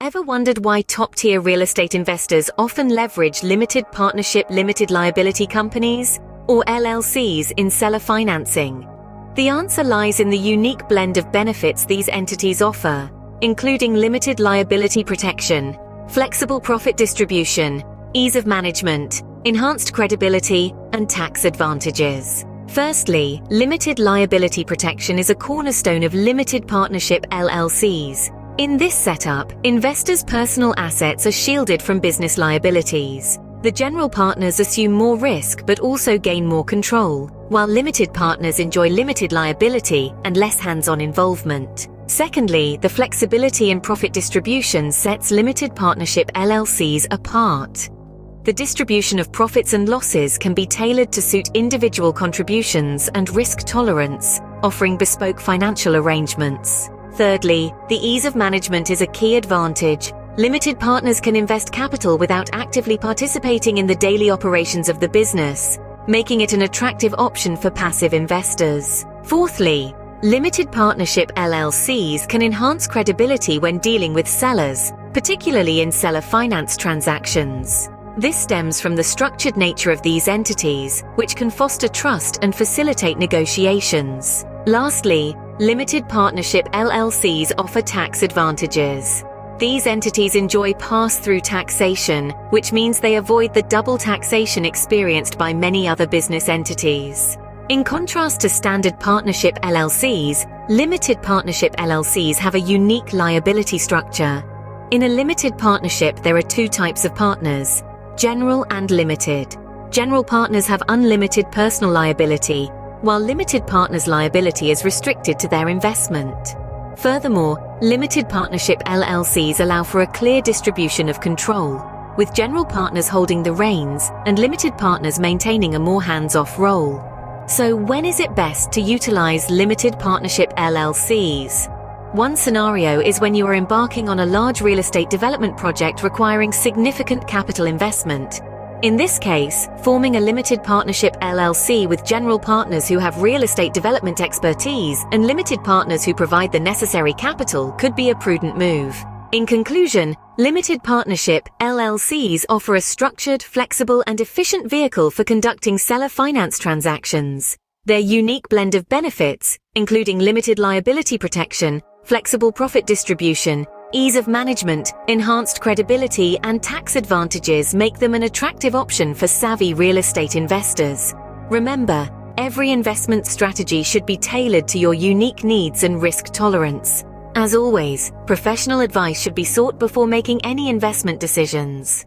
Ever wondered why top-tier real estate investors often leverage limited partnership limited liability companies, or LLCs, in seller financing? The answer lies in the unique blend of benefits these entities offer, including limited liability protection, flexible profit distribution, ease of management, enhanced credibility, and tax advantages. Firstly, limited liability protection is a cornerstone of limited partnership LLCs. In this setup, investors' personal assets are shielded from business liabilities. The general partners assume more risk but also gain more control, while limited partners enjoy limited liability and less hands-on involvement. Secondly, the flexibility in profit distribution sets limited partnership LLCs apart. The distribution of profits and losses can be tailored to suit individual contributions and risk tolerance, offering bespoke financial arrangements. Thirdly, the ease of management is a key advantage. Limited partners can invest capital without actively participating in the daily operations of the business, making it an attractive option for passive investors. Fourthly, limited partnership LLCs can enhance credibility when dealing with sellers, particularly in seller finance transactions. This stems from the structured nature of these entities, which can foster trust and facilitate negotiations. Lastly, limited partnership LLCs offer tax advantages. These entities enjoy pass-through taxation, which means they avoid the double taxation experienced by many other business entities. In contrast to standard partnership LLCs, limited partnership LLCs have a unique liability structure. In a limited partnership, there are two types of partners: general and limited. General partners have unlimited personal liability, while limited partners' liability is restricted to their investment. Furthermore, limited partnership LLCs allow for a clear distribution of control, with general partners holding the reins and limited partners maintaining a more hands-off role. So when is it best to utilize limited partnership LLCs? One scenario is when you are embarking on a large real estate development project requiring significant capital investment. In this case, forming a limited partnership LLC with general partners who have real estate development expertise and limited partners who provide the necessary capital could be a prudent move. In conclusion, limited partnership LLCs offer a structured, flexible, and efficient vehicle for conducting seller finance transactions. Their unique blend of benefits, including limited liability protection, flexible profit distribution, ease of management, enhanced credibility, and tax advantages, make them an attractive option for savvy real estate investors. Remember, every investment strategy should be tailored to your unique needs and risk tolerance. As always, professional advice should be sought before making any investment decisions.